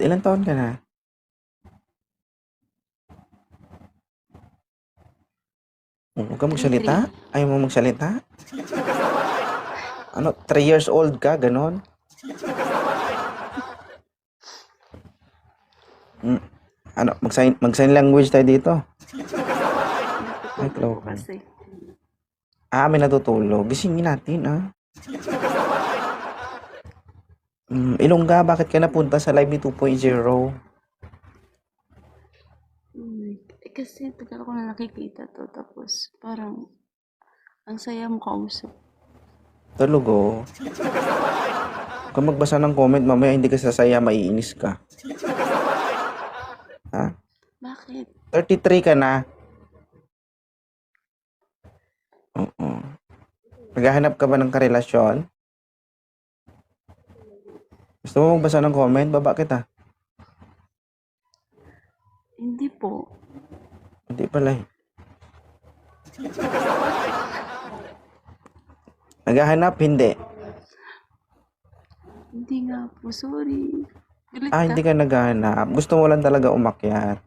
Ilang taon ka na? Huwag ka magsalita? 33. Ayaw mo magsalita? Ano, 3 years old ka, ganon? Hmm, ano, mag-sign language tayo dito. Ay, Natutulog po Clover. kasi. May natutulog. Gisingin natin, ah. Ilongga, bakit ka napunta sa live ni 2.0? Kasi tagal ko na nakikita to. Tapos parang ang saya mo kausap. Tulog, oh. Kung magbasa ng comment, mamaya hindi ka sasaya, maiinis ka. Ha? Bakit? 33 ka na. Oo. Naghahanap ka ba ng karelasyon? Gusto mo magbasa ng comment? Baba kita. Hindi po. Hindi pala eh. Naghahanap? Hindi. Hindi nga po. Sorry. Galit ka? Hindi ka naghahanap. Gusto mo lang talaga umakyat.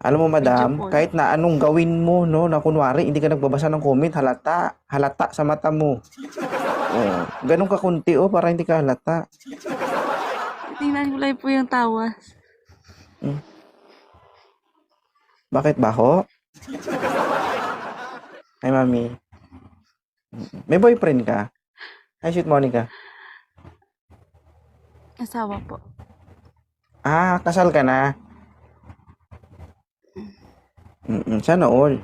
Alam mo, Video madam, call. kahit na anong gawin mo, no, na kunwari, hindi ka nagbabasa ng comment, halata. Halata sa mata mo. Oh, ganun ka kunti, oh, para hindi ka halata. Tingnan ko lang po yung tawas. Hmm. Bakit baho? Ay, mami. May boyfriend ka? Ay, shoot, Monica. Asawa po. Kasal ka na? Sana all.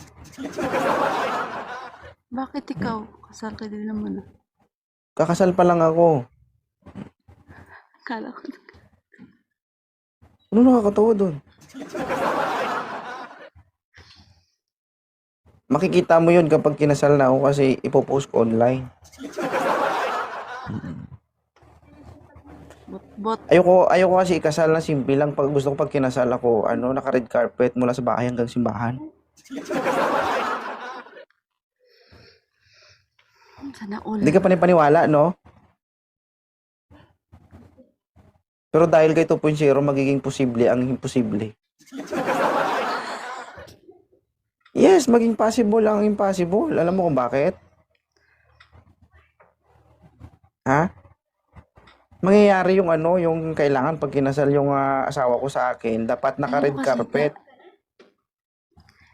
Bakit ikaw? Kasal ka din naman. Kakasal pa lang ako. Akala ko. Ano nakakatawa doon? Makikita mo yun kapag kinasal na ako kasi ipopost ko online. Bot. Ayoko kasi ikasal na simple lang. Pag gusto ko pag kinasal ako, naka-red carpet mula sa bahay hanggang simbahan. Sana all. Hindi ka panipaniwala, no? Pero dahil kay 2.0, magiging posible ang imposible. Yes, maging possible ang impossible. Alam mo kung bakit? Ha? Mangyayari yung yung kailangan pag kinasal yung asawa ko sa akin, dapat naka-red carpet.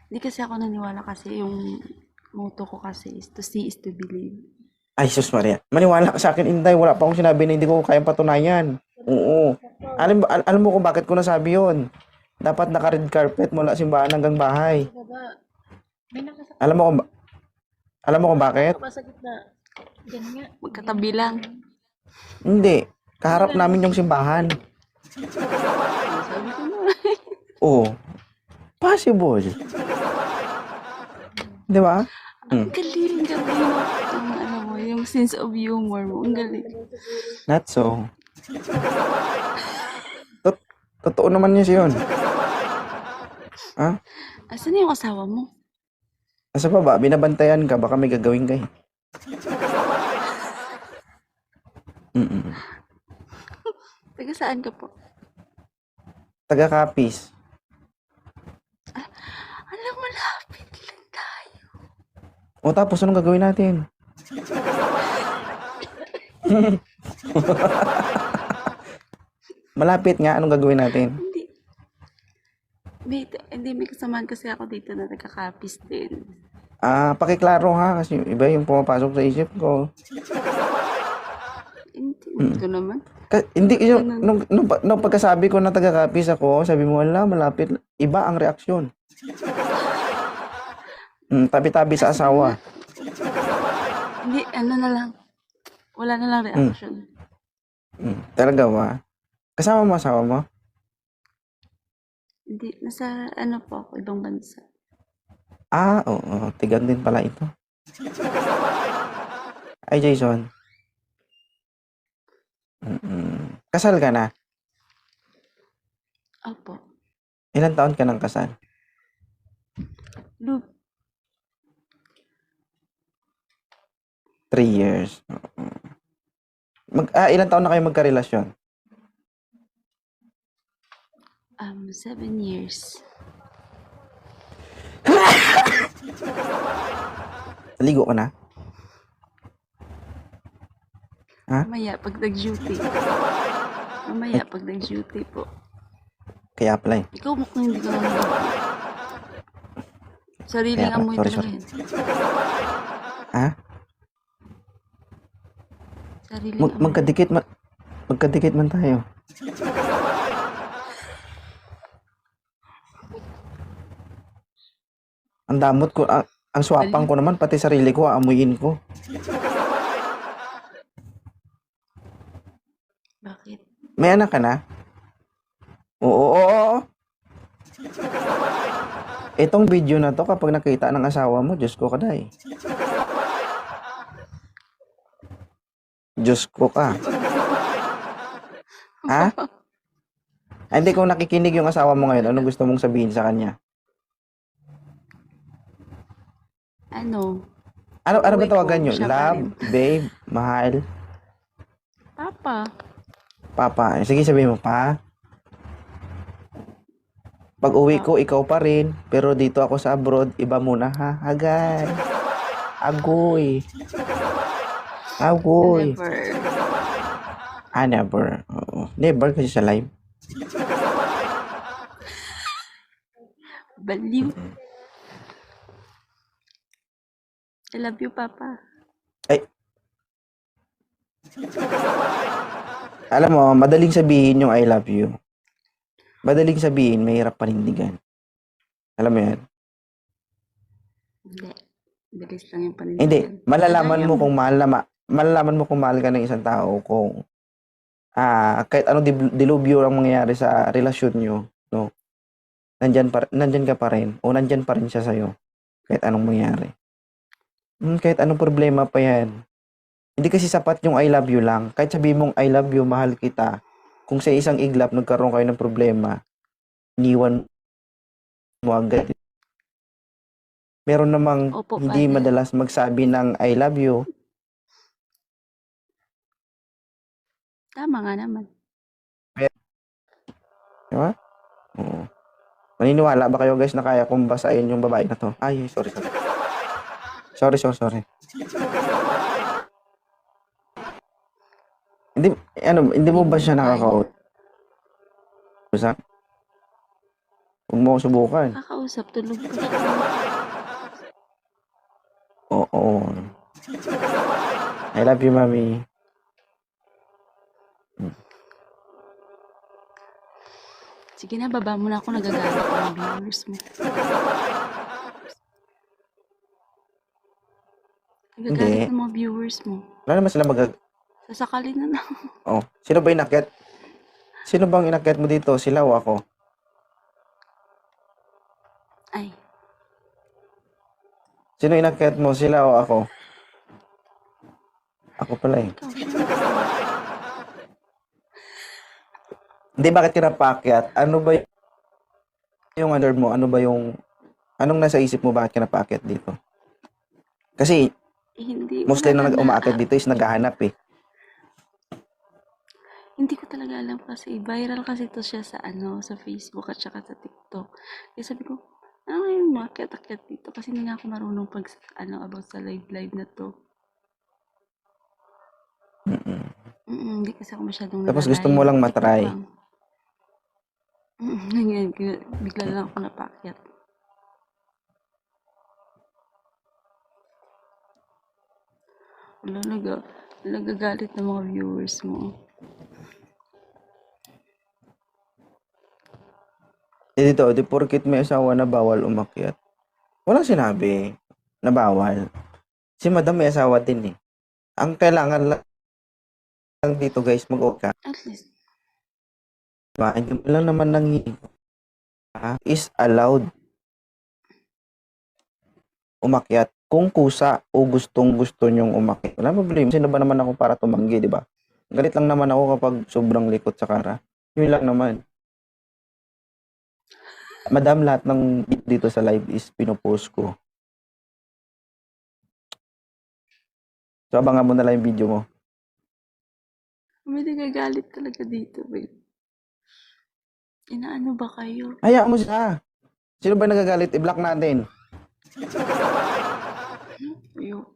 Hindi kasi ako naniwala kasi yung motto ko kasi is to see is to believe. Ay, sus Maria. Maniwala ka sa akin, Inday. Wala pa akong sinabi na hindi ko kayang patunayan. Oo. Alam mo kung bakit ko nasabi yon. Dapat naka-red carpet mula simbahan hanggang bahay. Alam mo kung, alam mo kung bakit? Magkatabi lang. Hindi. Kaharap namin yung simbahan. Sabi ko na. Oo. Possible. Di ba? Ang galing yung sense of humor mo. Ang galing. Not so. Totoo naman niya yun. Ha? Asan na yung asawa mo? Nasa baba, binabantayan ka, baka may gagawin ka eh. Taga saan ka po? Taga-Capiz. Alam, malapit lang tayo. O tapos, anong gagawin natin? Malapit nga, anong gagawin natin? Hindi, may kasamaan kasi ako dito na nagkakapis din. Pakiklaro ha, kasi iba yung pumapasok sa isip ko. Hindi ko naman. Hindi, yung, nung pagkasabi ko na taga-Capiz ako, sabi mo, wala, malapit. Iba ang reaksyon. Tabi-tabi sa asawa. Hindi, ano na lang. Wala na lang reaction. Talaga ba? Kasama mo asawa mo? Hindi, nasa ano po ako, ibang bansa. Oo. Tigan din pala ito. Ay, Jason. Kasal ka na? Opo. Ilang taon ka nang kasal? Loop. 3 years. Ilang taon na kayo magkarelasyon? 7 years. Naligo ka na? Ha? Mamaya pag nag-duty. Mamaya pag nag-duty po. Kaya pala eh. Ikaw mukhang hindi ka naman. Sariling Kaya pala. amoy Sorry, talaga sorry. yan. Ha? Sariling amoy. Magkadikit man tayo. Ang damot ko, ang swapang ko naman, pati sarili ko, aamuyin ko. Bakit? May anak ka na? Oo. Itong video na to, kapag nakita ng asawa mo, Diyos ko ka na eh. Diyos ko ka. Ha? Hindi, kung nakikinig yung asawa mo ngayon, anong gusto mong sabihin sa kanya? Ano Ano ba Uwi tawagan ko, nyo? siya pa Love, rin. babe, mahal, Papa. papa. Sige, sabihin mo, pa. Pag uwi ko, ikaw pa rin. Pero dito ako sa abroad, iba muna ha. Agay. Agoy. Agoy. Never. Never. Oo. Never kasi sa live. Baliw. I love you, Papa. Ay. Alam mo, madaling sabihin yung I love you. Madaling sabihin, mahirap panindigan. Alam mo yan? Hindi. Bilis lang yung panindigan. Hindi. Malalaman Kaya mo kung mahal ka ng isang tao kung kahit anong dilubyo ang mangyayari sa relasyon nyo, no? Nandyan ka pa rin o nandyan pa rin siya sa'yo kahit anong mangyari. Kahit anong problema pa yan. Hindi kasi sapat yung I love you lang. Kahit sabihin mong I love you, mahal kita, kung sa isang iglap nagkaroon kayo ng problema, iniwan mo agad. Meron namang Opo, hindi father. madalas magsabi ng I love you. Tama nga naman. Di ba? Oo. Maniniwala ba kayo guys na kaya kong basahin yung babae na to? Ay, sorry. Sorry. Hindi mo ba siya nakakausap? Huwag mo ko subukan. Kakausap, tulog pa siya. Oo. I love you, mami. Sige na, baba mo na ako. Nagagalit ang viewers mo. Nagagalit ng mga viewers mo. Wala naman sila Sasakali na na. Oh, sino ba inakyat? Sino bang inakyat mo dito? Sila o ako? Ay, Sino inakyat mo? Sila o ako? Ako pala eh. ikaw siya. Hindi, bakit ka napaakyat? Ano ba yung under mo? Anong nasa isip mo bakit ka napaakyat dito? Kasi, Hindi. mostly wala na umaakyat dito is naghahanap eh. Hindi ko talaga alam kasi viral kasi to siya sa sa Facebook at saka sa TikTok. Kaya sabi ko, ano yung makiat-akyat dito? Kasi hindi nga ako marunong pag about sa live na to. Hindi kasi ako masyadong Tapos gusto mo lang matry. Ganyan, bigla lang ako napaakyat. Wala, nagagalit ng mga viewers mo. Dito, di porkit may asawa na bawal umakyat. Walang sinabi na bawal. Si madam may asawa din eh. Ang kailangan lang dito guys, mag-okay ka. At least, Diba? Hindi mo lang naman is allowed umakyat kung kusa o gustong-gusto nyong umakyat. Wala problema. Sino ba naman ako para tumanggi, di ba? Galit lang naman ako kapag sobrang likot sa kara. Yun lang naman. Madam, lahat ng dito sa live is pinopost ko. So, abangan mo na lang yung video mo. May nagagalit talaga dito, babe. Inaano ba kayo? Hayaan mo siya. Sino ba nagagalit? I-block natin.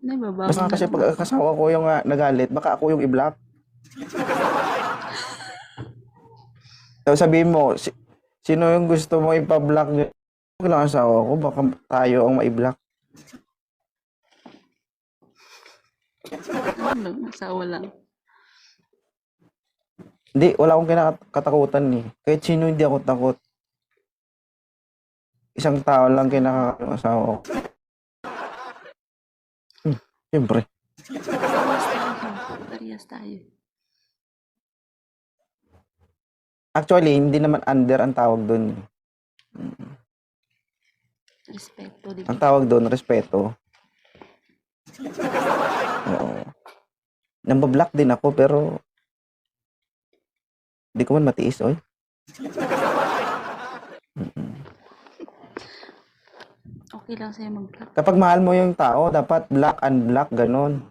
Nababago Basta na kasi lang pag ako. kasawa ko yung nagalit, baka ako yung i-block. Tapos sabihin mo, sino yung gusto mo ipa-block niya? Huwag lang asawa ko, baka tayo ang ma-block. Ano lang, asawa lang. Hindi, wala akong kinakatakutan eh. Kahit sino hindi ako takot. Isang tao lang kinakatakutan asawa ko. Siyempre. Parehas tayo. Actually, hindi naman under ang tawag doon. Respeto, di Ang ba? tawag doon, respeto. Oo. Nambablock din ako, pero hindi ko man matiis, oy. Okay lang sa'yo mag-block. Kapag mahal mo yung tao, dapat block, unblock, ganon.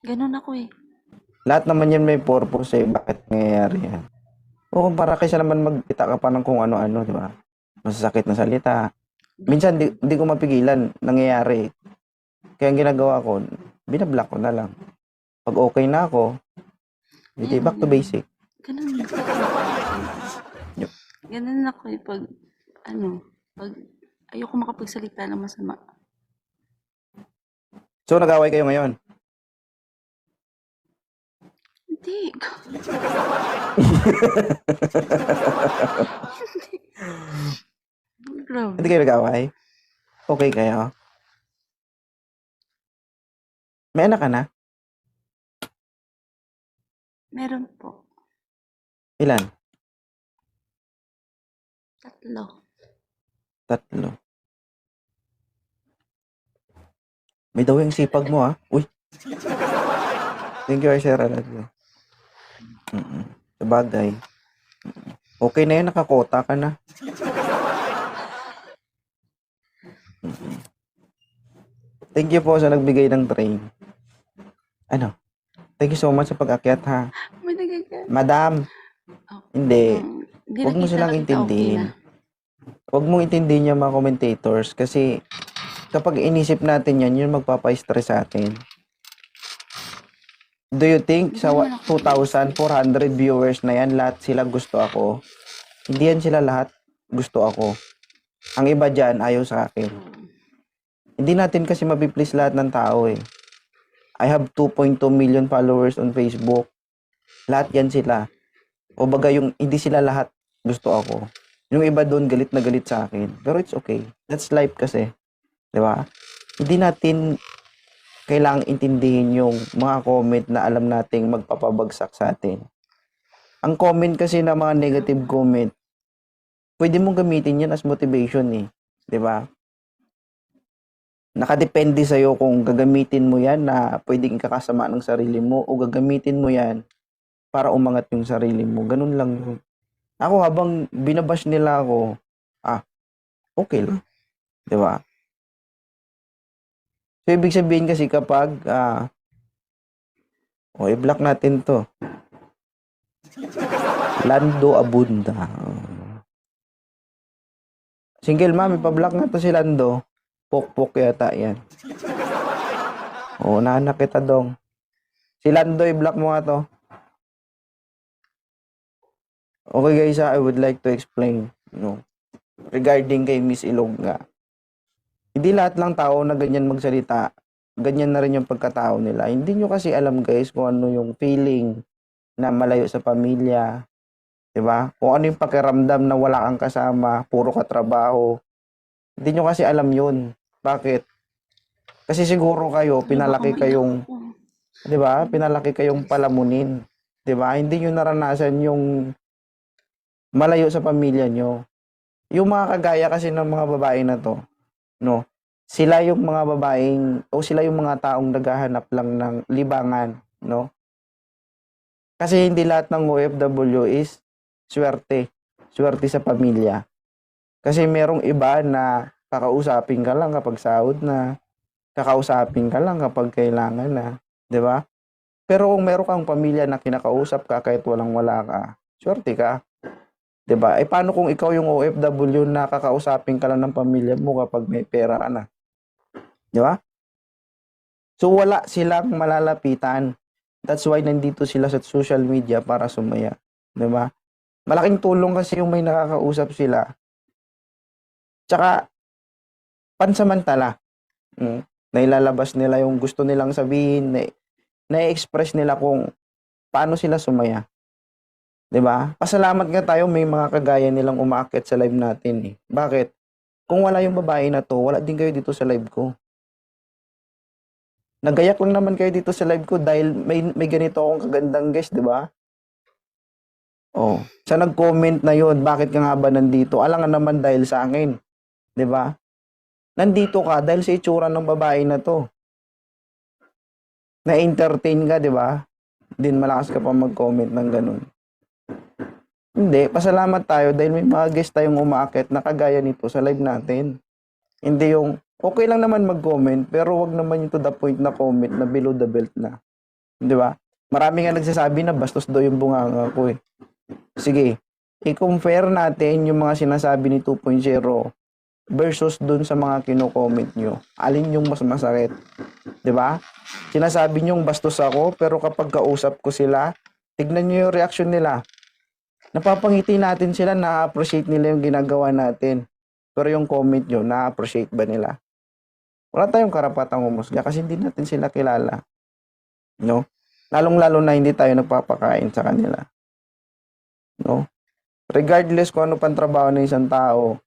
Ganun ako eh. Lahat naman yan may purpose eh. Bakit nangyayari yan? Oo, para kaysa naman magkita ka pa ng kung ano-ano, di ba? Masasakit na salita. Minsan, di ko mapigilan. Nangyayari. Kaya ang ginagawa ko, binablock ko na lang. Pag okay na ako, hindi, back to basic. Ganun ako. Yep. Ganun ako eh. Pag ayoko makapagsalita ng masama. So, nag-away kayo ngayon? Hindi. Grabe. Hindi kayo nag-away? Okay kayo? May anak ka na? Meron po. Ilan? 3. 3. May daw yung sipag mo, ha? Uy! Thank you, Aishera. Sabagay. Okay na yun, nakakota ka na. Thank you po sa nagbigay ng train. Ano? Thank you so much sa pag-akyat, ha? May nagagalit. Madam, hindi. Hindi Huwag mo silang intindihin. Huwag mong intindihin yung mga commentators kasi kapag inisip natin yan, yun magpapa-stress sa atin. Do you think sa 2,400 viewers na yan, lahat sila gusto ako? Hindi yan sila lahat gusto ako. Ang iba dyan, ayaw sa akin. Hindi natin kasi mapiplease lahat ng tao eh. I have 2.2 million followers on Facebook. Lahat yan sila. O baga yung hindi sila lahat gusto ako. Yung iba doon galit na galit sa akin. Pero it's okay. That's life kasi. 'Di ba? Hindi natin kailangang intindihin yung mga comment na alam nating magpapabagsak sa atin. Ang comment kasi na mga negative comment, pwede mong gamitin yan as motivation eh. 'Di ba? Nakadepende sa'yo kung gagamitin mo yan na pwedeng ikakasama ng sarili mo o gagamitin mo yan para umangat yung sarili mo. Ganun lang yun. Ako habang binabash nila ako, okay lang. 'Di ba? So, ibig sabihin kasi kapag i-block natin to. Lando Abunda. Single mami, pa-block na to si Lando. Pok-pok yata yan. Naanak kita dong. Si Lando, i-block mo nga to. Okay guys, I would like to explain, regarding kay Miss Ilongga. Hindi lahat lang tao na ganyan magsalita, ganyan na rin yung pagkatao nila. Hindi nyo kasi alam guys kung ano yung feeling na malayo sa pamilya. 'Di ba? Kung ano yung pakiramdam na wala kang kasama, puro ka trabaho. Hindi nyo kasi alam yun. Bakit? Kasi siguro kayo, pinalaki kayong, 'di ba? Pinalaki kayong palamunin. 'Di ba? Hindi nyo naranasan yung malayo sa pamilya nyo. Yung mga kagaya kasi ng mga babae na to, sila yung mga babaeng, o sila yung mga taong naghahanap lang ng libangan, Kasi hindi lahat ng OFW is swerte sa pamilya. Kasi merong iba na kakausapin ka lang kapag sahod na, kakausapin ka lang kapag kailangan na, 'di ba? Pero kung meron kang pamilya na kinakausap ka kahit walang-wala ka, swerte ka, 'di ba? Eh paano kung ikaw yung OFW na kakausapin ka lang ng pamilya mo kapag may pera ka na, 'di ba? So wala silang malalapitan. That's why nandito sila sa social media para sumaya, 'di ba? Malaking tulong kasi yung may nakakausap sila. Tsaka pansamantala. Na ilalabas nila yung gusto nilang sabihin, na-express nila kung paano sila sumaya, 'di ba? Pasalamat nga tayo may mga kagaya nilang umaakyat sa live natin eh. Bakit? Kung wala yung babae na 'to, wala din kayo dito sa live ko. Nagayak lang naman kayo dito sa live ko dahil may ganito akong kagandang guest, 'di ba? Oh, sa nag-comment na 'yon, bakit ka nga ba nandito? Alangan naman dahil sa akin, 'di ba? Nandito ka dahil sa itsura ng babae na 'to. Na-entertain ka, 'di ba? Din malakas ka pa mag-comment ng ganun. Hindi, pasalamat tayo dahil may mga guest tayong umaakyat na kagaya nito sa live natin. Hindi yung, okay lang naman mag-comment, pero wag naman yung to the point na comment na below the belt na. Di ba? Marami nga nagsasabi na bastos daw yung bunganga ko eh. Sige, i-compare natin yung mga sinasabi ni 2.0 versus dun sa mga kino-comment nyo. Alin yung mas masakit? Di ba? Sinasabi nyong bastos ako, pero kapag kausap ko sila, tignan nyo yung reaction nila. Napapangiti natin sila, na-appreciate nila yung ginagawa natin. Pero yung comment nyo, na-appreciate ba nila? Wala tayong karapatang humusga kasi hindi natin sila kilala. No? Lalong-lalo na hindi tayo nagpapakain sa kanila. No? Regardless kung ano pang trabaho ng isang tao,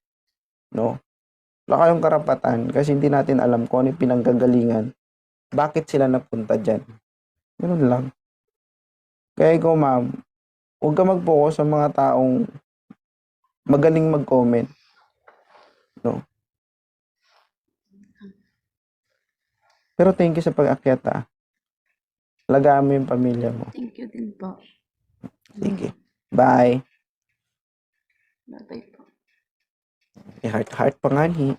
no? Wala kayong karapatan kasi hindi natin alam kung ano yung pinanggagalingan. Bakit sila napunta dyan? Ganun lang. Kaya ikaw, ma'am, huwag ka mag-focus sa mga taong magaling mag-comment. No? Pero thank you sa pag-akyat, ha. Alagaan mo yung pamilya mo. Thank you din po. Sige. Bye. Bye-bye po. Heart-heart pa nga ni.